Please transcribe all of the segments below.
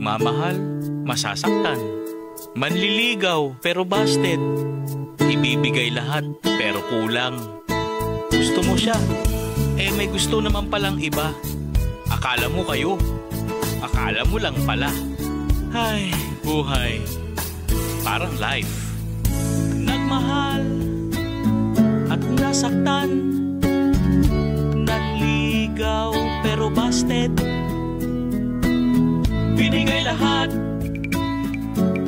Magmamahal, masasaktan. Manliligaw, pero busted. Ibibigay lahat, pero kulang. Gusto mo siya, may gusto naman palang iba. Akala mo kayo, akala mo lang pala. Ay, buhay, parang life. Nagmahal at nasaktan. Nanligaw pero busted. Binigay lahat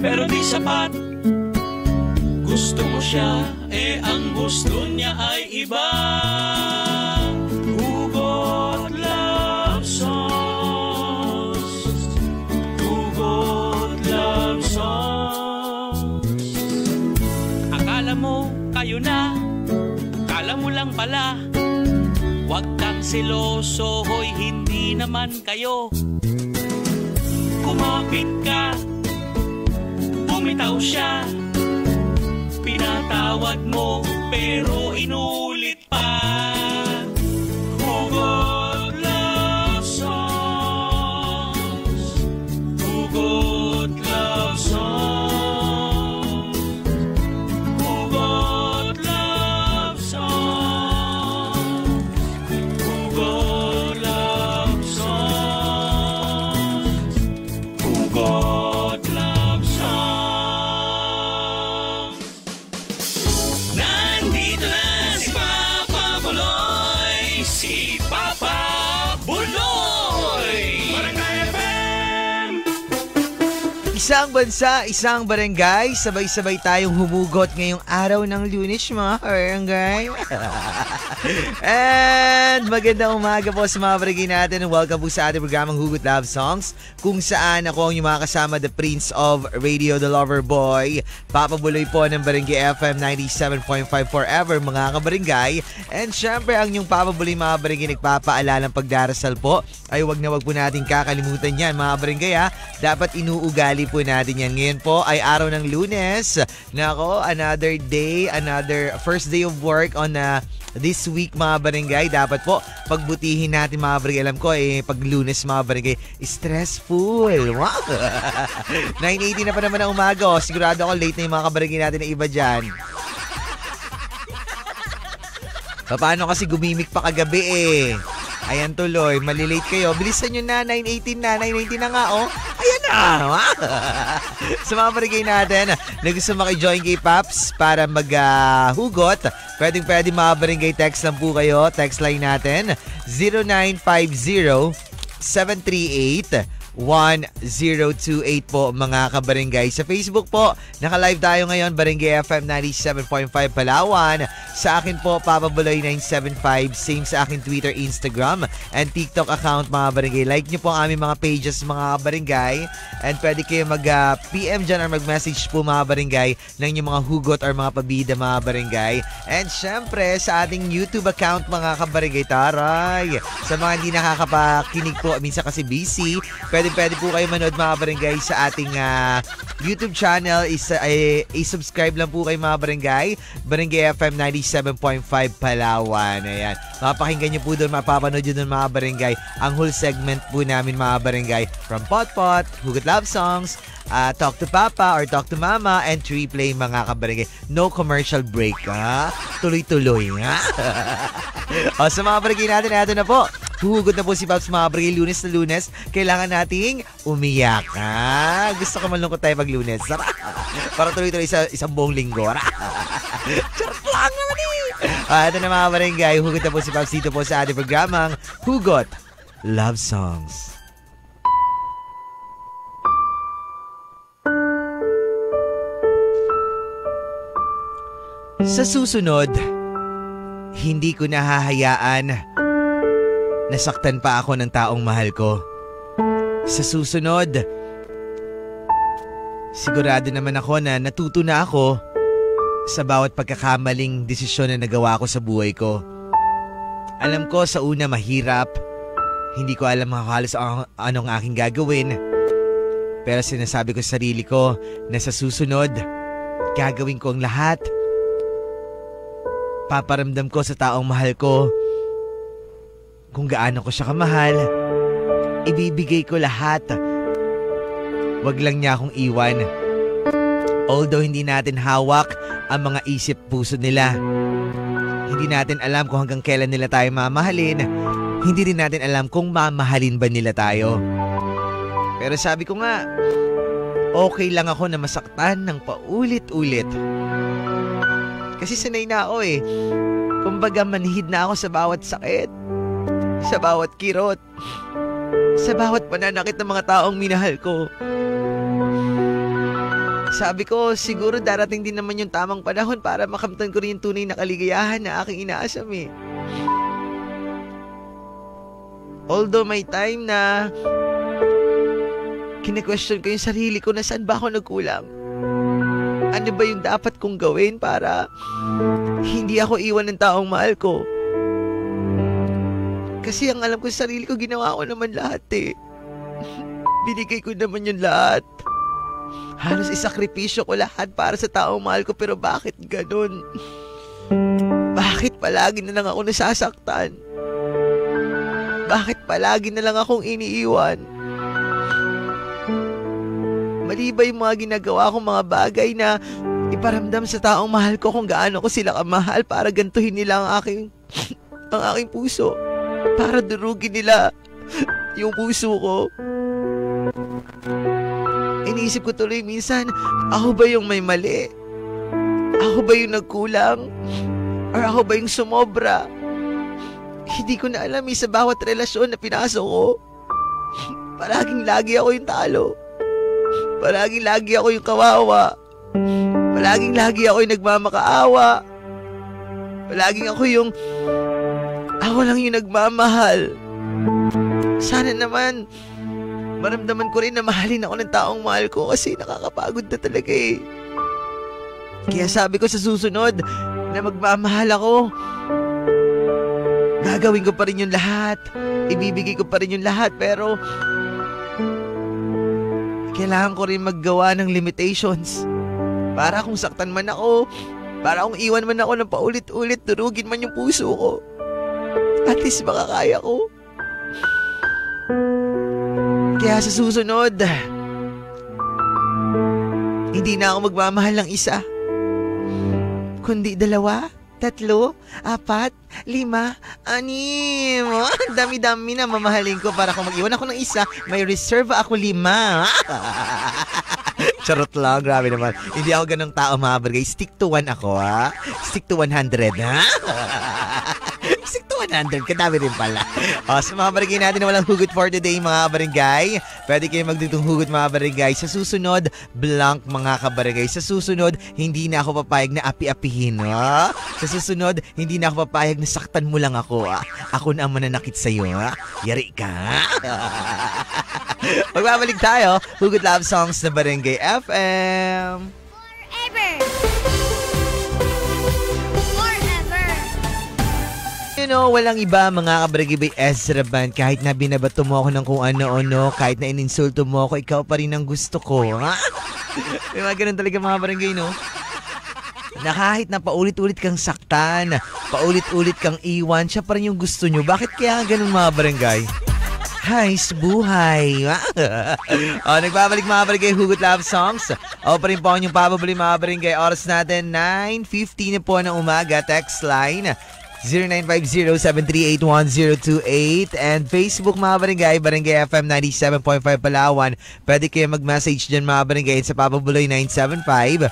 pero di sapat. Gusto mo siya, ang gusto niya ay iba. Hugot love songs, hugot love songs. Akala mo kayo na, akala mo lang pala. Huwag kang seloso, hoy, hindi naman kayo. Kumapit ka, bumitaw siya. Pinatawad mo, pero inulit pa. Hugot love songs, hugot love songs, hugot love songs, hugot love songs, hugot love songs. Nandito na si Papa Buloy, si Papa Buloy! Barangay FM! Isang bansa, isang barangay, sabay-sabay tayong humugot ngayong araw ng Lunes, mga barangay. And magandang umaga po sa mga barangay natin. Welcome po sa ating programang Hugot Love Songs, kung saan ako ang yung mga kasama, the Prince of Radio, the Lover Boy, Papa Buloy po ng Barangay FM 97.5 forever, mga kabarangay. And syempre, ang yung Papa Buloy, mga barangay, nagpapaalalang pagdarasal po ay wag na wag po natin kakalimutan yan, mga barangay, ha. Dapat inuugali po natin yan. Ngayon po ay araw ng Lunes. Nako, another day, another first day of work on this week, mga barangay. Dapat po pagbutihin natin, mga barangay. Alam ko pag Lunes, mga barangay, stressful. Wow! 9:80 na pa naman ang umaga. Sigurado ako late na yung mga kabarangay natin na iba dyan. Paano kasi gumimik pa kagabi Ayan tuloy, malilate kayo. Bilisan nyo na, 9:18 na. 9:18 na nga, Ayan na! Sa mga barangay natin na gusto maki-join kay Paps para maghugot, pwede mga barangay, text lang po kayo. Text line natin, 0950-738-1028 po, mga kabarangay. Sa Facebook po, naka-live tayo ngayon, Barangay FM 97.5 Palawan. Sa akin po, Papa Buloy 975. Same sa akin Twitter, Instagram, and TikTok account, mga barangay. Like nyo po ang aming mga pages, mga barangay. And pwede kayo mag-PM dyan or mag-message po, mga barangay, ng yung mga hugot or mga pabida, mga barangay. And syempre, sa ating YouTube account, mga kabarangay, taray. Sa mga hindi nakakapakinig po, minsan kasi busy, pwede po kayo manood, mga barangay, sa ating YouTube channel. I-subscribe lang po kayo, mga barangay. Barangay FM 97.5 Palawan. Ayan. Mapakinggan nyo po doon, mapapanood nyo doon, mga barangay, ang whole segment po namin, mga barangay. From Potpot, Hugot Love Songs, Talk to Papa or Talk to Mama, and Tree Play, mga kabarangay. No commercial break, ha? Tuloy-tuloy, ha? Sa mga barangay natin, ito na po. Hugot na po si Paps, mga barangay. Lunes na Lunes, kailangan nating umiyak, ha? Gusto ko malungkot tayo pag Lunes. Para tuloy-tuloy isang buong linggo. Charot lang naman ito na, mga barangay. Hugot na po si Paps dito po sa ating programang Hugot Love Songs. Sa susunod, hindi ko nahahayaan nasaktan pa ako ng taong mahal ko. Sa susunod, sigurado naman ako na natuto na ako sa bawat pagkakamaling desisyon na nagawa ko sa buhay ko. Alam ko sa una mahirap, hindi ko alam halos anong aking gagawin. Pero sinasabi ko sa sarili ko na sa susunod, gagawin ko ang lahat. Paparamdam ko sa taong mahal ko kung gaano ko siya kamahal. Ibibigay ko lahat wag lang niya akong iwan. Although hindi natin hawak ang mga isip puso nila. Hindi natin alam kung hanggang kailan nila tayo mamahalin. Hindi rin natin alam kung mamahalin ba nila tayo. Pero sabi ko nga, okay lang ako na masaktan ng paulit-ulit. Kasi sanay na ako eh. Kumbaga manhid na ako sa bawat sakit, sa bawat kirot, sa bawat pananakit ng mga taong minahal ko. Sabi ko, siguro darating din naman yung tamang panahon para makamtan ko rin yung tunay na kaligayahan na aking inaasam eh. Although may time na kine-question ko yung sarili ko na saan ba ako nagkulang? Ano ba yung dapat kong gawin para hindi ako iwan ng taong mahal ko? Kasi ang alam ko sa sarili ko, ginawa ko naman lahat eh. Binigay ko naman yung lahat. Halos isakripisyo ko lahat para sa taong mahal ko, pero bakit ganun? Bakit palagi na lang ako nasasaktan? Bakit palagi na lang akong iniiwan? Mali ba yung mga ginagawa kong mga bagay na iparamdam sa taong mahal ko kung gaano ko sila kamahal para gantuhin nila ang aking puso? Para durugin nila yung puso ko? Iniisip ko tuloy minsan, ako ba yung may mali? Ako ba yung nagkulang? Or ako ba yung sumobra? Hindi ko na alam sa bawat relasyon na pinasok ko. Palaging lagi ako yung talo. Palaging lagi ako yung kawawa. Palaging lagi ako yung nagmamakaawa. Palaging ako lang yung nagmamahal. Sana naman maramdaman ko rin na mahalin ako ng taong mahal ko kasi nakakapagod na talaga eh. Kaya sabi ko sa susunod na magmamahal ako, gagawin ko pa rin yung lahat. Ibibigay ko pa rin yung lahat, pero kailangan ko rin maggawa ng limitations. Para kung saktan man ako, para kung iwan man ako ng paulit-ulit, durugin man yung puso ko, at least makakaya ko. Kaya sa susunod, hindi na ako magmamahal ng isa, kundi 2, 3, 4, 5, 6. Dami-dami na mamahalin ko para kung mag-iwan ako ng isa, may reserve ako 5. Charot lang, grabe naman. Hindi ako ganong tao, mga barangay. Stick to 1 ako, ha? Stick to 100, ha? Stick to 100, kadami rin pala. Sa mga barangay natin na walang hugot for today, mga barangay, pwede kayo magdutong hugot, mga barangay. Sa susunod, blank, mga kabarangay. Sa susunod, hindi na ako papayag na api-apihin, ha? Sa susunod, hindi na ako papayag na saktan mo lang ako, ha? Ako na ang mananakit sa'yo, ha? Yari ka, ha? Magbabalik tayo, Hugot Love Songs na Barangay FM. You know, walang iba, mga kabarangay, Ezra Band. Kahit na binabato mo ako ng kung ano-ano, kahit na ininsulto mo ako, ikaw pa rin ang gusto ko, ha? May mga ganun talaga, mga barangay, no? Na kahit na paulit-ulit kang saktan, paulit-ulit kang iwan, siya pa rin yung gusto nyo. Bakit kaya ganun, mga barangay? Hay, buhay. Nagbabalik, mga barangay, Hugot Love Songs. Pa rin po yung pababali, mga barangay. Oras natin, 9:50 na po ng umaga. Text line 0950-738-1028 and Facebook, mga barangay, Barangay FM 97.5 Palawan. Pwede kayo mag-message dyan, mga barangay, sa Papa Buloy 975.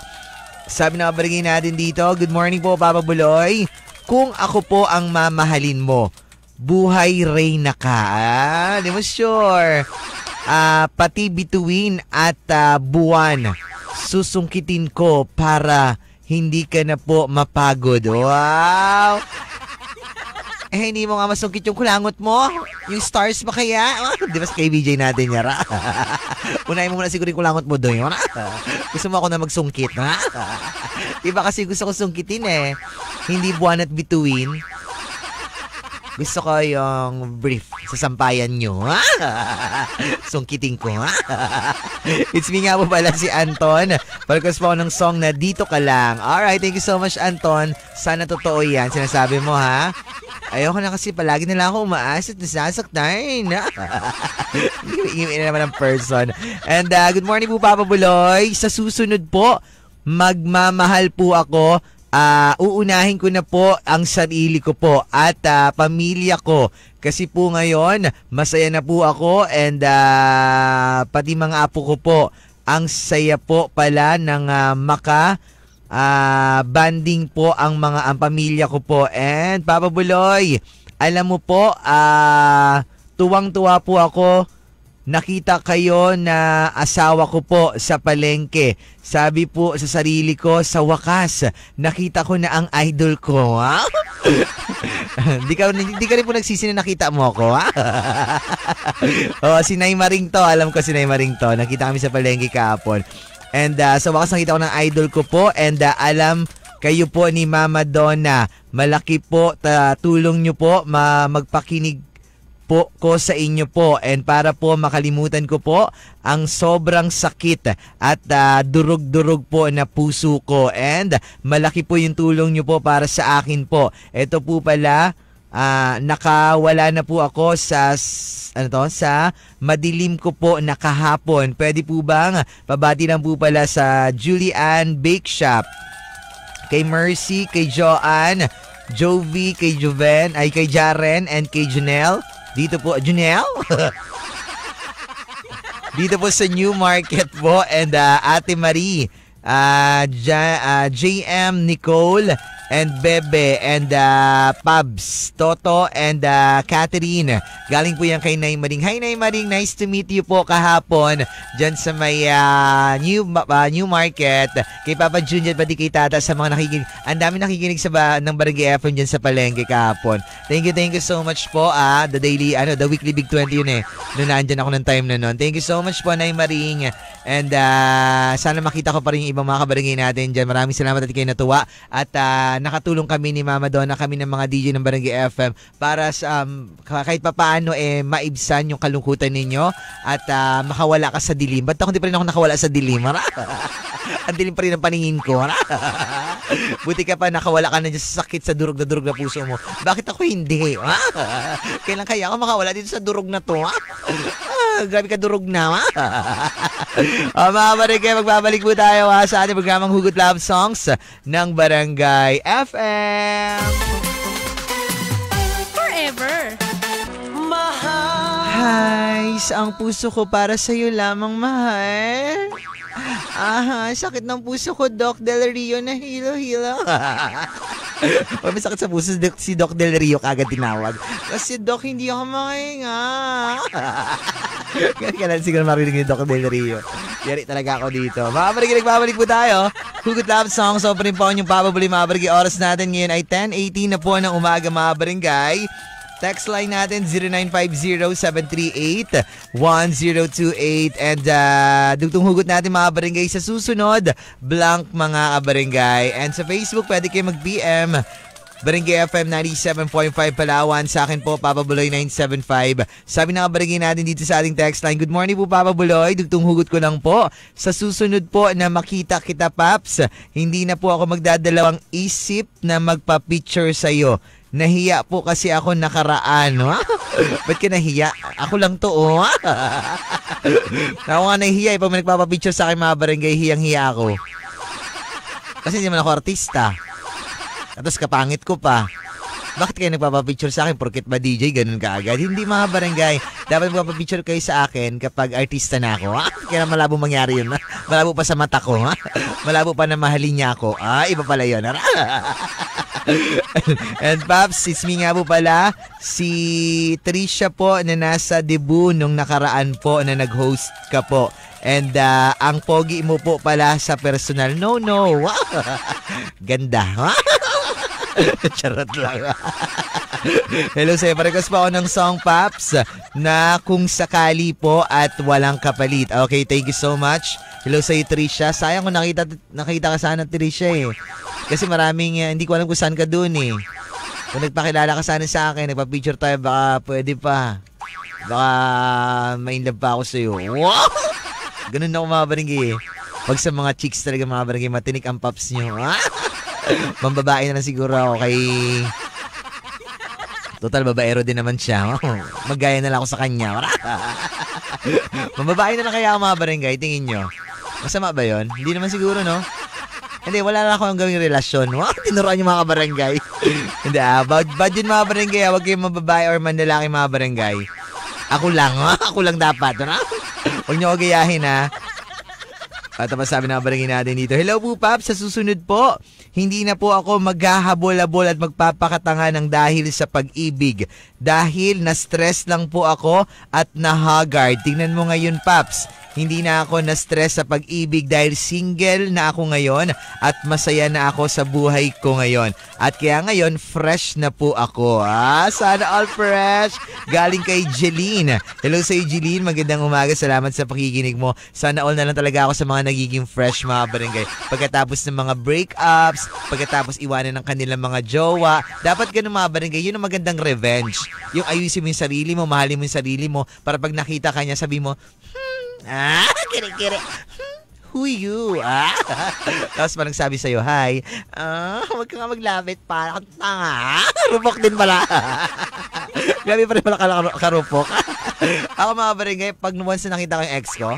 Sabi na barangay natin dito, good morning po, Papa Buloy. Kung ako po ang mamahalin mo, buhay Reyna ka. Di mo sure. Pati bituin at buwan, susungkitin ko para hindi ka na po mapagod. Wow! Hindi mo nga masungkit yung kulangot mo? Yung stars pa kaya? Di ba sa KBJ natin, yara? Unahin mo muna siguro yung kulangot mo doon. Gusto mo ako na magsungkit, ha? Diba kasi gusto ko sungkitin eh. Hindi buwan at bituin. Gusto ko yung brief sa sampayan nyo, ha? Sungkitin ko, ha? It's me nga po pala si Anton. Pagkas po ako ng song na Dito Ka Lang. Alright, thank you so much, Anton. Sana totoo yan. Sinasabi mo, ha? Ayoko na kasi palagi nila ako umaas at nasasaktan. Ingin na naman ang person. And good morning po, Papa Buloy. Sa susunod po, magmamahal po ako. Uunahin ko na po ang sarili ko po at pamilya ko. Kasi po ngayon, masaya na po ako and pati mga apo ko po. Ang saya po pala ng banding po ang pamilya ko po. And Papa Buloy, alam mo po, tuwang-tuwa po ako. Nakita kayo na asawa ko po sa palengke. Sabi po sa sarili ko, sa wakas, nakita ko na ang idol ko. Ha? Di ka rin po nagsisi na nakita mo ako, ha? Si Naima ring to. Alam ko si Naima ring to. Nakita kami sa palengke kahapon. And sa wakas nakita ko ng idol ko po. And alam kayo po ni Mama Donna, malaki po tulong nyo po magpakinig po ko sa inyo po, and para po makalimutan ko po ang sobrang sakit at durog-durog po na puso ko, and malaki po yung tulong nyo po para sa akin po. Ito po pala, nakawala na po ako sa madilim ko po na kahapon. Pwede po bang pabati lang po pala sa Julian Bake Shop, kay Mercy, kay Joanne, Jovi, kay Joven, ay kay Jaren, and kay Janelle. Dito po, Janelle? Dito po sa New Market po, and Ate Marie, JM, Nicole, and Bebe, and Pabs, Toto, and Catherine. Galing po yan kay Naymaring. Hi Naymaring, nice to meet you po kahapon dyan sa may New Market. Kay Papa Junior, pati kay Tata, sa mga nakikinig. Ang dami nakikinig ng Barangay FM dyan sa palengke kahapon. Thank you so much po. The weekly Big 20 yun eh. Noon nandyan ako ng time na nun. Thank you so much po, Naymaring. And sana makita ko pa rin yung ibang mga kabarangay natin dyan. Maraming salamat at kayo natuwa. At nakatulong kami ni Mama Donna, kami ng mga DJ ng Barangay FM para sa kahit papaano maibsan yung kalungkutan ninyo at makawala ka sa dilim. Ba't hindi pa rin ako nakawala sa dilim? Ang dilim pa rin ang paningin ko. Buti ka pa nakawala ka na dyan sa sakit, sa durog na puso mo. Bakit ako hindi? Kailan kaya ako makawala dito sa durog na to? Grabe ka durog na. Mga barangay, magbabalik po tayo sa ating programang Hugot Love Songs ng Barangay FM. Forever. Hi, ang puso ko para sa'yo lamang, mahal. Sakit ng puso ko, Doc Del Rio, na hilo-hilo. May sakit sa puso si Doc Del Rio, kagad tinawag. Kasi Doc, hindi ako makahinga. Kailan siguro marinig ni Doc Del Rio. Yari talaga ako dito. Magbabalik po tayo. Hugot Love Song. So, pa rin po yung Papa Buloy, mga barangay. Oras natin ngayon ay 10:18 na po ng umaga, mga barangay. Text line natin 0950-738-1028. And dugtong hugot natin, mga barangay, sa susunod, blank, mga barangay. And sa Facebook, pwede kayo mag-PM. Barangay FM 97.5 Palawan. Sa akin po, Papa Buloy 975. Sabi ng barangay natin dito sa ating text line, good morning po, Papa Buloy. Dugtong hugot ko lang po. Sa susunod po na makita kita, Paps, hindi na po ako magdadalawang isip na magpa-picture sa'yo. Nahiya po kasi ako nakaraan. Ba't ka nahiya? Ako lang to, Ako nga nahiya. Pag may nagpapapicture sa akin, mga barangay, hiyang-hiya ako. Kasi hindi man ako artista. Tapos kapangit ko pa. Bakit kayo nagpapapicture sa akin? Porket ba DJ? Ganun ka agad? Hindi, mga barangay. Dapat magpapapicture kayo sa akin kapag artista na ako. Kaya malabo mangyari yun. Malabo pa sa mata ko. Malabo pa na mahalin niya ako. Iba pala yun. And Paps, it's me nga po pala, si Trisha po na nasa debut nung nakaraan po na nag-host ka po. And ang pogi mo po pala sa personal. No. Ganda. Charot lang. Hello sa'yo. Parekas pa ako ng song, Paps, na kung sakali po at walang kapalit. Okay, thank you so much. Hello sa'yo, Trisha. Sayang kung nakita ka sana, Trisha eh. Kasi maraming, hindi ko alam kung saan ka dun eh. Kung nagpakilala ka sana sa akin, nagpa-picture tayo, baka pwede pa. Baka ma-inlove pa ako sa'yo. Wow! Ganun ako, mga barangay eh. Pag sa mga chicks talaga, mga barangay, matinik ang Paps nyo. Mambabae na lang siguro ako Total, babaero din naman siya. Magaya na lang ako sa kanya. Mababae na lang kaya ako mga barangay, tingin nyo. Masama ba yun? Hindi naman siguro, no? Hindi, wala na akong gawing relasyon. Wow, tinuruan yung mga barangay. Hindi, bad yun mga barangay. Huwag kayong mababae or manlalaki mga barangay. Ako lang, ako lang dapat. Huwag nyo agayahin, ha? At tapos sabi ng barangay natin dito, hello po, Paps. Sa susunod po, hindi na po ako maghahabol-habol at magpapakatanga ng dahil sa pag-ibig. Dahil na-stress lang po ako at na-haggard. Tingnan mo ngayon, Paps. Hindi na ako na-stress sa pag-ibig dahil single na ako ngayon at masaya na ako sa buhay ko ngayon. At kaya ngayon, fresh na po ako. Sana all fresh. Galing kay Jeline. Hello sa Jeline. Magandang umaga. Salamat sa pakikinig mo. Sana all na lang talaga ako sa mga nagiging fresh mga barangay. Pagkatapos ng mga breakups, pagkatapos iwanan ng kanilang mga jowa, dapat ganun mga barangay. Yun ang magandang revenge. Yung ayusin mo yung sarili mo, mahalin mo yung sarili mo, para pag nakita ka niya, sabi mo, kiri-kiri. Who you? Tapos parang sabi sa'yo, hi. Huwag ka nga maglapit pa. Ako tanga. Rupok din pala. Grabe pa rin pala karupok. Ako mga barangay, pag once na nakita ko yung ex ko,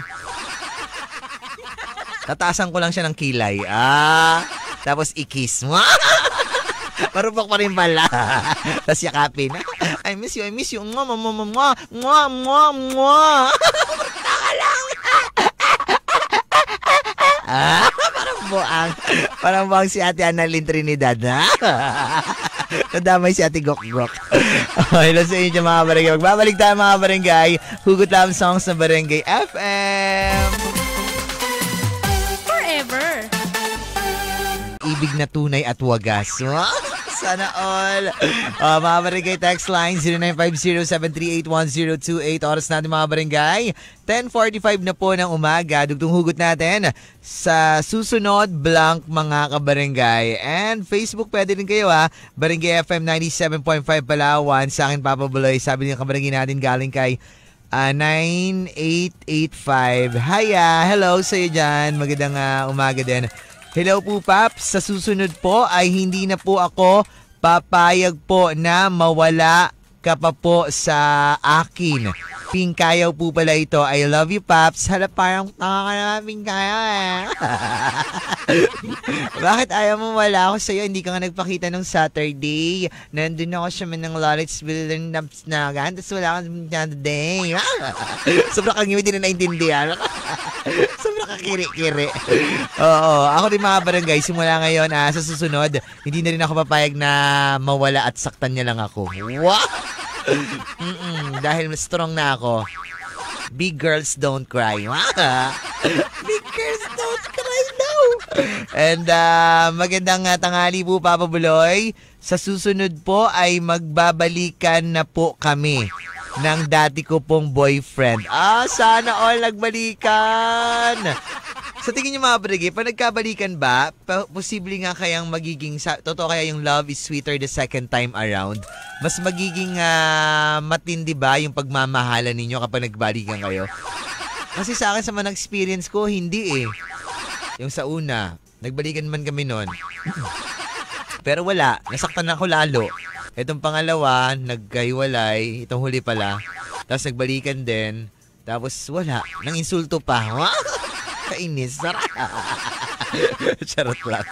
tataasan ko lang siya ng kilay. Tapos i-kiss mo. Marupok pa rin pala. Tapos yakapin. I miss you. Mwah, mwah, mwah, mwah, mwah, mwah, mwah. Parang buang si Ate Annalyn Trinidad, ha? Nadamay si Ate Gok-Gok. Hello sa inyo mga barangay. Magbabalik tayo mga barangay. Hugot lang songs ng Barangay FM. Forever. Ibig na tunay at wagas. Sana all. Mga barangay text line 0950-738-1028. Oras natin mga barangay. 10:45 na po ng umaga. Dugtong hugot natin sa susunod blank mga kabarangay. And Facebook pwede rin kayo ha. Barangay FM 97.5 Palawan. Sa akin Papa Buloy. Sabi ng kabarangay natin galing kay 9885. Hiya. Hello sa iyo dyan. Magandang umaga din. Hello po, Paps. Sa susunod po ay hindi na po ako papayag po na mawala ka pa po sa akin. Pingkayaw po pala ito. I love you, Paps. Hala, parang tanga ka naman, Pingkayaw eh. Bakit ayaw mo wala ako sa'yo? Hindi ka nga nagpakita nung Saturday. Nandun ako siya man ng Lawrenceville ng Napsnagan. Tapos wala kang day. Sobrang kang hindi na naintindihan. Sobrang kakiri-kiri. Oo, ako din mga barangay. Simula ngayon, sa susunod, hindi na rin ako papayag na mawala at saktan niya lang ako. Wow! Dahil strong na ako. Big girls don't cry. Big girls don't cry now. And magandang tanghali po, Papa Buloy. Sa susunod po ay magbabalikan na po kami ng dati ko pong boyfriend. Sana all nagbalikan. Sa tingin niyo mga barangay, pag nagkabalikan ba, posible nga kayang magiging, totoo kaya yung love is sweeter the second time around? Mas magiging matindi ba yung pagmamahalan ninyo kapag nagbalikan kayo? Kasi sa akin sa mga experience ko, hindi eh. Yung sa una, nagbalikan man kami nun. Pero wala, nasaktan ako lalo. Itong pangalawa, nagkaiwalay, itong huli pala. Tapos nagbalikan din, tapos wala, nang insulto pa. Kainis. Charot lang.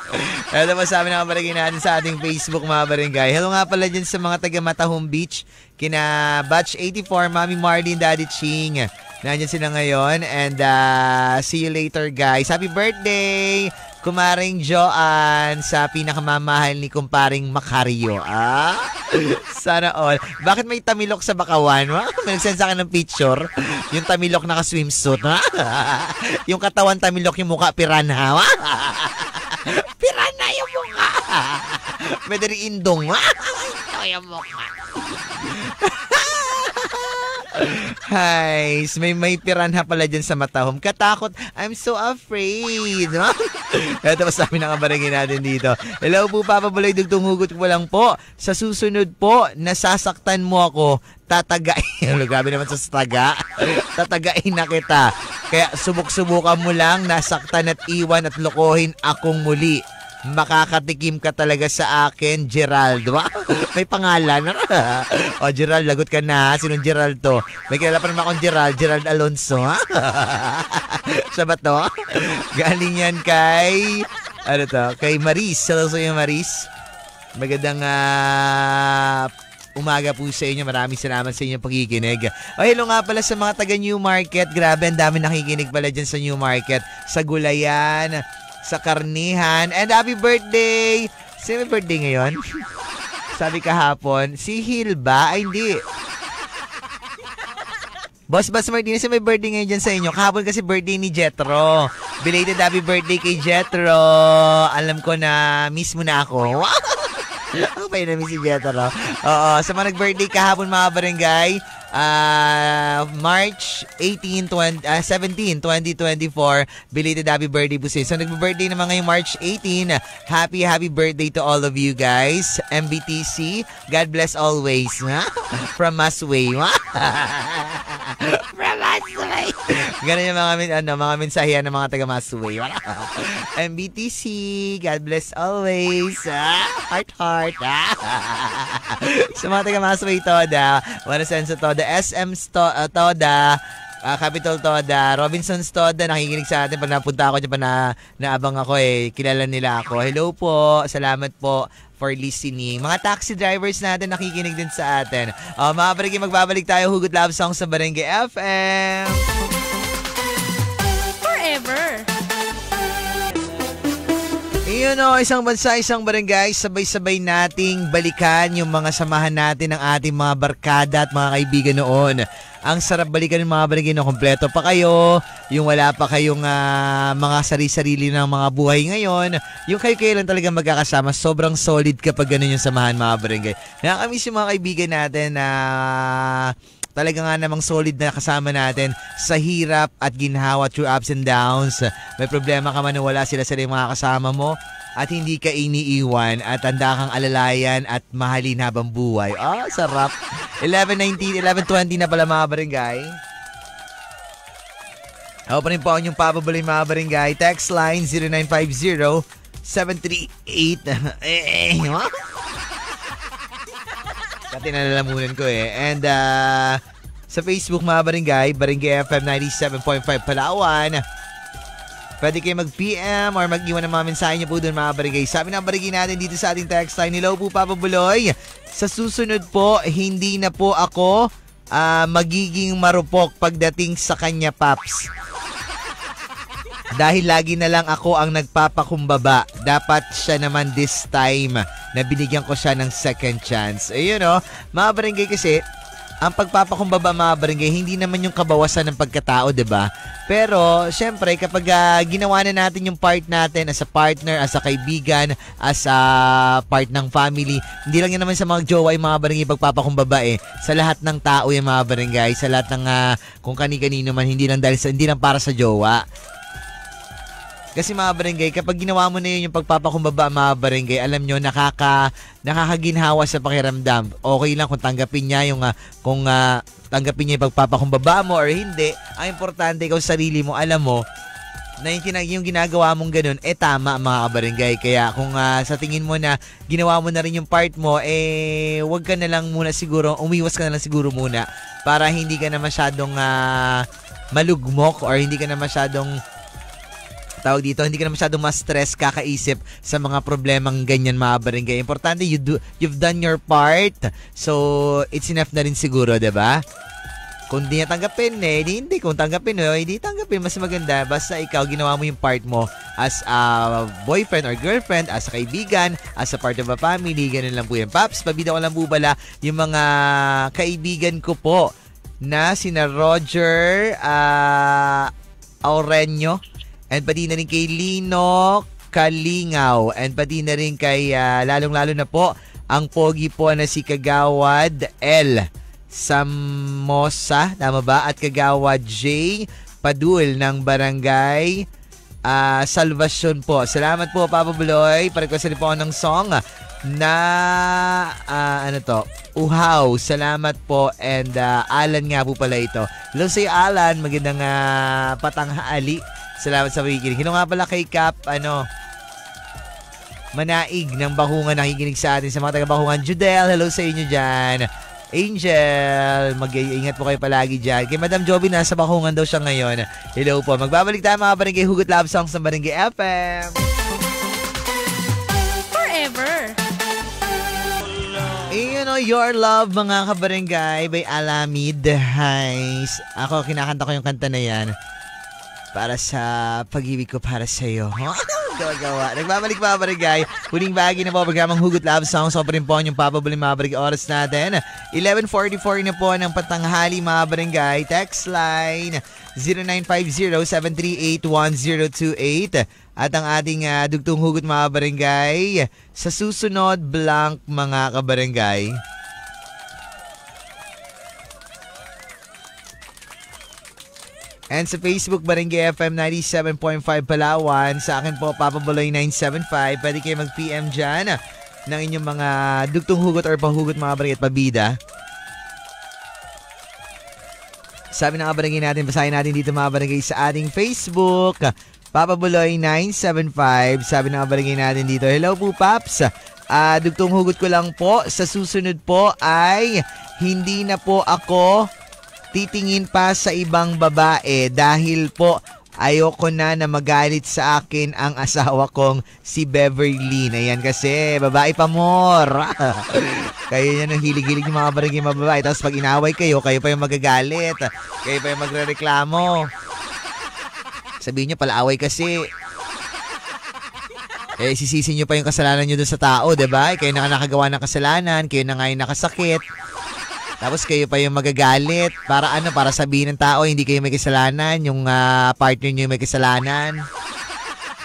Ito pa sabi ng kabarangay natin sa ating Facebook mga barangay. Hello nga pala dyan sa mga taga Matahong Beach. Kina Batch 84, Mami Marlene, Daddy Ching. Nandiyan sila ngayon. And see you later guys. Happy birthday! Kumaring Joanne sa pinakamamahal ni kumparing Macario. Sana all. Bakit may tamilok sa bakawan? May nagsend sa akin ng picture. Yung tamilok naka-swimsuit. Yung katawan tamilok, yung mukha piranha. Piranha yung mukha. May dari indong. Ito yung mukha. Hi, may piranha pala dyan sa Matahom. Katakot. I'm so afraid. Ito pa sabi ng kabarangay natin dito. Hello po, Papa Buloy. Dugtong hugot ko lang po. Sa susunod po, nasasaktan mo ako. Tatagain. Grabe naman sa taga. Tatagain na kita. Kaya subok-subukan mo lang nasaktan at iwan at lokohin akong muli. Makakatikim ka talaga sa akin, Gerald. Wow, may pangalan. O, Gerald, lagot ka na. Sinong Gerald to? May kilala pa naman akong Gerald Alonso, ha? Siya ba to? Galing yan kay, kay Maris. Hello sa iyo, Maris. Magandang umaga po sa inyo. Maraming salamat sa inyong pakikinig. O, hello nga pala sa mga taga New Market. Grabe, ang dami nakikinig pala dyan sa New Market. Sa Gulayan, sa Karnihan. And happy birthday! Sino may birthday ngayon? Sabi kahapon, si Hil ba? Ay, hindi. Boss Martinez, may birthday ngayon dyan sa inyo. Kahapon kasi birthday ni Jetro. Belated happy birthday kay Jetro. Alam ko na miss mo na ako. Ako pa yun na miss si Jetro. Oo, sa mga nag-birthday kahapon mga barangay, March 17, 2024, belated happy birthday po sa inyo. So nag-birthday naman ngayong March 18, happy birthday to all of you guys. MBTC, God bless always. From Masway. From Masway. Ganun yung mga mensahe ng mga taga Masway. MBTC, God bless always. Heart. Sa mga taga Masway, Toda, Manasenso Toda, SM Toda, Capitol Toda, Robinsons Toda, nakikinig sa atin. Pag napunta ako dyan, naabang ako kilala nila ako. Hello po, salamat po for listening. Mga taxi drivers natin nakikinig din sa atin. Mga barangay, magbabalik tayo. Hugot Love Song sa Barangay FM. Forever. Iyon isang bansa, isang barangay, sabay-sabay nating balikan yung mga samahan natin ng ating mga barkada at mga kaibigan noon. Ang sarap balikan ng mga barangay na kompleto pa kayo, yung wala pa kayong mga sarili-sarili ng mga buhay ngayon, yung kayo lang talaga magkakasama, sobrang solid kapag ganun yung samahan mga barangay. Nakakamiss yung mga kaibigan natin na talaga nga namang solid na kasama natin sa hirap at ginhawa through ups and downs. May problema ka man na wala sila yung mga kasama mo at hindi ka iniiwan at handa kang alalayan at mahalin habang buhay. Sarap. 11:19, 11:20 na pala mga barangay. Ako pa rin po ang inyong papabalay mga barangay. Text line 0950-738. Kati nalalamunan ko And sa Facebook mga barangay, Barangay FM 97.5 Palawan. Pwede kayo mag-PM or mag-iwan ng mga mensahe niyo po doon mga barangay. Sabi ng barangay natin dito sa ating text line, hello po Papa Buloy. Sa susunod po, hindi na po ako magiging marupok pagdating sa kanya, Paps. Dahil lagi na lang ako ang nagpapakumbaba. Dapat siya naman this time na binigyan ko siya ng second chance. Ayun mga barangay kasi, ang pagpapakumbaba mga barangay, hindi naman yung kabawasan ng pagkatao, 'di ba? Pero, syempre, kapag ginawa na natin yung part natin as a partner, as a kaibigan, as a part ng family, hindi lang yan naman sa mga jowa yung mga barangay pagpapakumbaba Sa lahat ng tao yung mga barangay, sa lahat ng kung kani-kanino man, hindi lang para sa jowa. Kasi mga barangay, kapag ginawa mo na yun yung pagpapakumbaba mga barangay, alam nyo, nakakaginhawa sa pakiramdam. Okay lang kung tanggapin niya kung tanggapin niya yung pagpapakumbaba mo or hindi. Ang importante, ikaw sarili mo, alam mo, na yung ginagawa mong ganun, tama mga barangay. Kaya kung sa tingin mo na ginawa mo na rin yung part mo, wag ka na lang muna siguro, umiwas ka na lang siguro muna para hindi ka na masyadong malugmok or hindi ka na masyadong hindi ka na masyadong ma-stress kakaisip sa mga problemang ganyan mga barangay. Importante, you've done your part. So, it's enough na rin siguro, diba? Kung di niya tanggapin, hindi. Kung tanggapin, hindi tanggapin. Mas maganda, basta ikaw, ginawa mo yung part mo as a boyfriend or girlfriend, as a kaibigan, as a part of a family. Ganun lang po yan. Paps, pabida ko lang po pala yung mga kaibigan ko po na sina Roger Aureño, and pati na rin kay Lino Kalingaw. And pati na rin kay, lalong-lalo na po, ang pogi po na si Kagawad L. Samosa, tama ba? At Kagawad J. Padul ng Barangay Salvacion po. Salamat po, Papa Buloy. Parequestin po ako ng song na, Uhaw. Salamat po. And Alan nga po pala ito. Hello sa'yo, Alan. Magandang patanghali. Salamat sa pakikinig. Hello nga pala kay Cap, Manaig ng Bahungan nakikinig sa atin. Sa mga taga-Bahungan, Judel, hello sa inyo dyan. Angel, mag-iingat po kayo palagi dyan. Kay Madam Joby, nasa Bahungan daw siya ngayon. Hello po. Magbabalik tayo mga Barangay Hugot Love Songs ng Barangay FM. Forever. Your Love, mga kabarangay, by Alamid. Hi. Ako, kinakanta ko yung kanta na yan. Para sa pag-ibig ko para sa'yo. Gawa-gawa. Nagbabalik mga barangay. Huling bahagi na po programang Hugot Love Songs. So pa rin po yung papabuling mga barangay oras natin. 11:44 na po ng patanghali mga barangay. Text line 0950-738-1028. At ang ating dugtong hugot mga barangay. Sa susunod, blank mga kabarangay. And sa Facebook, Barangay FM 97.5 Palawan. Sa akin po, Papa Buloy 975. Pwede kayo mag-PM dyan ng inyong mga dugtong hugot or pahugot mga barangay at pabida. Sabi ng mga barangay natin, basahin natin dito mga barangay sa ating Facebook. Papa Buloy 975. Sabi ng mga barangay natin dito, hello po Paps. Dugtong hugot ko lang po. Sa susunod po ay hindi na po ako titingin pa sa ibang babae dahil po ayoko na magalit sa akin ang asawa kong si Beverly. Ayan kasi, babae pa more. Kayo yan ang hilig-hilig ng mga barangay mga babae. Tapos pag inaway kayo, kayo pa yung magagalit. Kayo pa yung magre-reklamo. Sabihin nyo, palaaway kasi. Sisisi nyo pa yung kasalanan nyo dun sa tao, diba? Kayo na nakagawa ng kasalanan, kayo na nga yung nakasakit. Tapos kayo pa yung magagalit. Para ano? Para sabihin ng tao, hindi kayo may kasalanan. Yung partner nyo may kasalanan.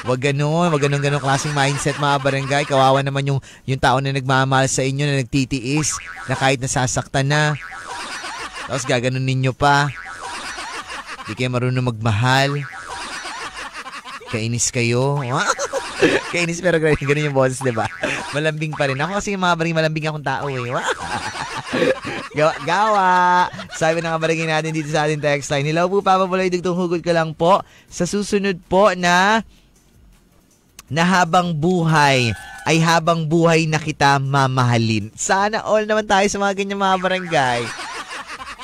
Wag ganun. Wag ganun klaseng mindset mga barangay. Kawawa naman yung tao na nagmamahal sa inyo, na nagtitiis, na kahit nasasaktan na. Tapos gaganon ninyo pa. Hindi kayo marunong magmahal. Kainis kayo. Kainis pero ganun yung boses, diba? Malambing pa rin. Ako kasi yung mga barangay, malambing akong tao eh. Gawa. Sabi ng kabarangay natin dito sa ating text line. Hello po, Papa Buloy, dugtong hugot ko lang po. Sa susunod po na habang buhay ay habang buhay na kita mamahalin. Sana all naman tayo sa mga ganyan mga barangay.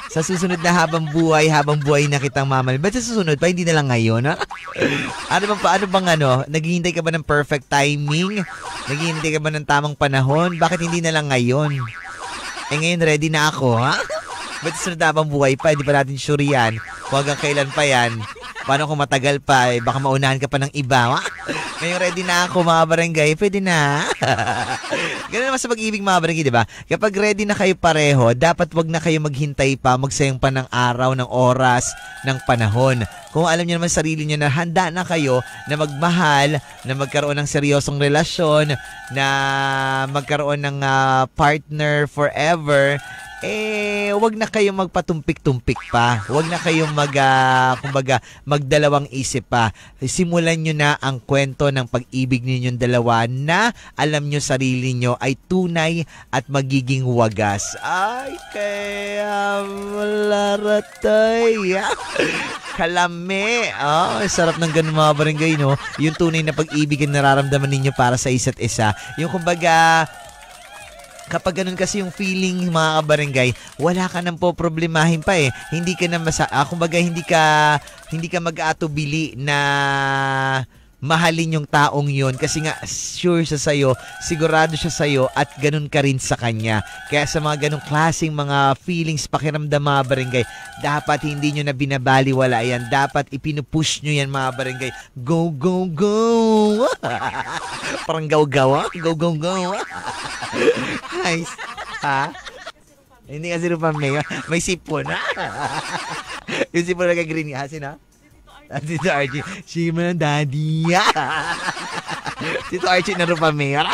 Sa susunod na habang buhay na kitang mamahalin. Ba't sa susunod pa? Hindi na lang ngayon, ha? Ano bang naghihintay ka ba ng perfect timing? Naghihintay ka ba ng tamang panahon? Bakit hindi na lang ngayon? Ngayon ready na ako, ha? Ba't sunod na habang buhay pa? Hindi pa natin sure yan. Kung hanggang kailan pa yan. Paano kung matagal pa? Baka maunahan ka pa ng iba, ha? Ngayon ready na ako, mga barangay. Pwede na. Ganun naman sa pag-ibig, mga barangay, di ba? Kapag ready na kayo pareho, dapat wag na kayo maghintay pa, magsayang pa ng araw, ng oras, ng panahon. Kung alam niyo naman sarili niyo na handa na kayo na magmahal, na magkaroon ng seryosong relasyon, na magkaroon ng partner forever, wag na kayong magpatumpik-tumpik pa. Wag na kayong magdalawang isip pa. Simulan nyo na ang kwento ng pag-ibig ninyong dalawa na alam nyo sarili nyo ay tunay at magiging wagas. Ay, kaya malaratay. Kalame. Sarap ng ganun mga barangay, no? Yung tunay na pag-ibig na nararamdaman ninyo para sa isa't isa. Yung kumbaga, kapag ganun kasi yung feeling mga kabarangay, wala ka nang po problemahin pa eh. Hindi ka na kumbaga hindi ka mag-aatubili na mahalin yung taong yun kasi nga sure siya sa'yo, sigurado siya sa'yo at ganun ka rin sa kanya. Kaya sa mga ganung klaseng mga feelings, pakiramdam mga barangay, dapat hindi nyo na binabaliwala yan. Dapat ipinupush nyo yan mga barangay. Go, go, go! Parang gaw-gawa. Go, go, go! Nice. Ha? Hindi kasi rupa may sipon. Yung sipon na kag-green nga. Sino? Tito Archie. Shima ng daddy. Tito Archie na rupa mayor.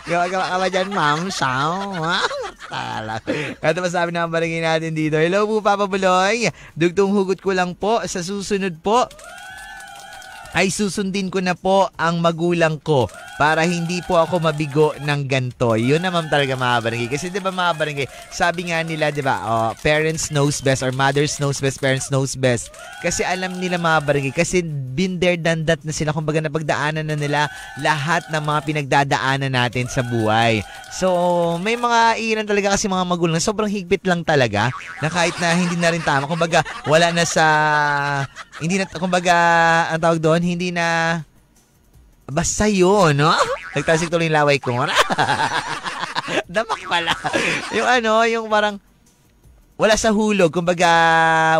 Gawa-gawa ka ba dyan, ma'am? Ito pa sabi ng barangay natin dito. Hello po, Papa Buloy. Dugtong hugot ko lang po. Sa susunod po, ay susundin ko na po ang magulang ko para hindi po ako mabigo ng ganto. Yun naman talaga mga barangay. Kasi di ba mga barangay, sabi nga nila, di ba, parents knows best or mothers knows best, parents knows best. Kasi alam nila mga barangay, kasi been there done that na sila. Kumbaga napagdaanan na nila lahat ng mga pinagdadaanan natin sa buhay. So, may mga ilan talaga kasi mga magulang, sobrang higpit lang talaga na kahit na hindi na rin tama. Kumbaga, wala na sa, hindi na, kumbaga, ang tawag doon, hindi na, basta yun, no? Nagtasik tuloy yung laway ko. Damak pala. Yung yung parang, wala sa hulog, kumbaga,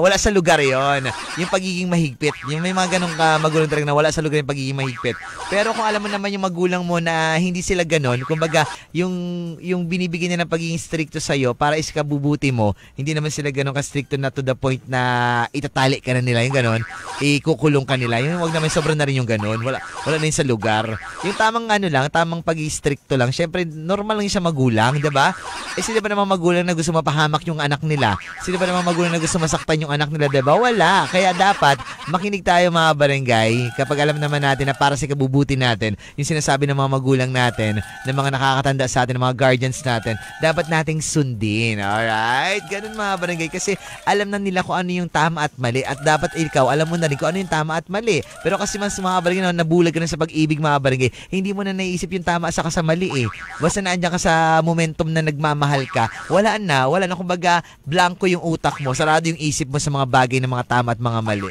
wala sa lugar yon. Yung pagiging mahigpit. Yung may mga ganong magulang talaga na wala sa lugar yung pagiging mahigpit. Pero kung alam mo naman yung magulang mo na hindi sila ganon, kumbaga, yung binibigyan niya ng pagiging stricto sa'yo para iskabubuti mo, hindi naman sila ganon ka-stricto na to the point na itatali ka na nila, yung ganon, ikukulong ka nila. Yung wag naman sobrang na rin yung ganon. Wala na yun sa lugar. Yung tamang lang, tamang pagiging stricto lang. Syempre, normal lang yung sa magulang, diba? Sila ba naman magulang na gusto mapahamak yung anak nila? Sino ba naman magulang na gusto masaktan yung anak nila, diba? Wala. Kaya dapat makinig tayo mga barangay kapag alam naman natin na para sa kabubuti natin, yung sinasabi ng mga magulang natin, ng mga nakakatanda sa atin, ng mga guardians natin, dapat nating sundin. Alright? Ganun mga barangay. Kasi alam na nila kung ano yung tama at mali at dapat ikaw, alam mo na rin kung ano yung tama at mali. Pero kasi mas mga barangay na nabulag ka na sa pag-ibig mga barangay, hindi mo na naisip yung tama sa mali eh. Basta naandyan ka sa momentum na nagmamahal ka, wala na kumbaga blanco yung utak mo, sarado yung isip mo sa mga bagay na mga tama at mga mali.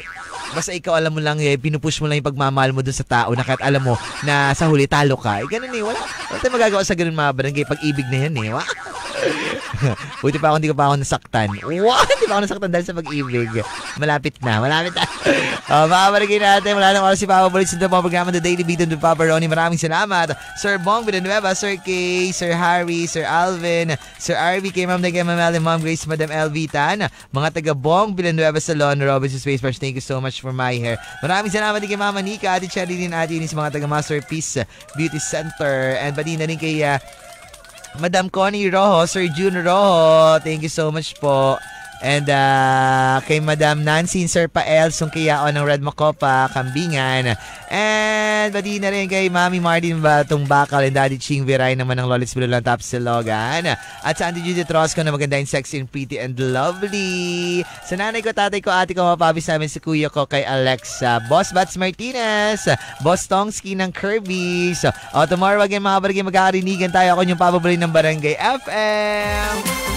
Basta ikaw alam mo lang pinupush mo lang yung pagmamahal mo dun sa tao na kahit alam mo na sa huli talo ka. Ganun wala tayong magagawa sa ganun mga barangay. Pag-ibig na yan Buti pa ako, hindi ko pa ako nasaktan. What? Hindi pa ako nasaktan dahil sa pag-ibig. Malapit na. Mga barangay natin, wala nang oras si Papa Bolit sa programa The Daily Beat with Papa Ronnie. Maraming salamat. Sir Bong Villanueva, Sir Kay, Sir Harry, Sir Alvin, Sir Arby, kay Ma'am Nagay, Ma'am Mel, Ma'am Grace, Madam LV Tan, mga taga Bong Villanueva Salon, Robinson Space Park, thank you so much for my hair. Maraming salamat din kay Mama Nika, Ate Cherilyn, Ate Inis, mga taga Masterpiece Beauty Center, and pati na rin kay Madam Connie Rojo, Sir June Rojo, thank you so much po. And kay Madam Nancy, Sir Pael, Sungkiyao ng Red Macopa, Kambingan. And pati na rin kay Mami Martin Batong Bakal and Daddy Ching Viray naman ng Lolits Bilulang Top Silogan. At sa Auntie Judith Rosco na maganda yung sexy and pretty and lovely. Sa nanay ko, tatay ko, ate ko, mapabis namin si kuya ko kay Alexa. Boss Bats Martinez, Boss Tongski ng Kirby. So, tomorrow again mga barangay, magkakarinigan tayo. Ako yung papabalin ng Barangay FM.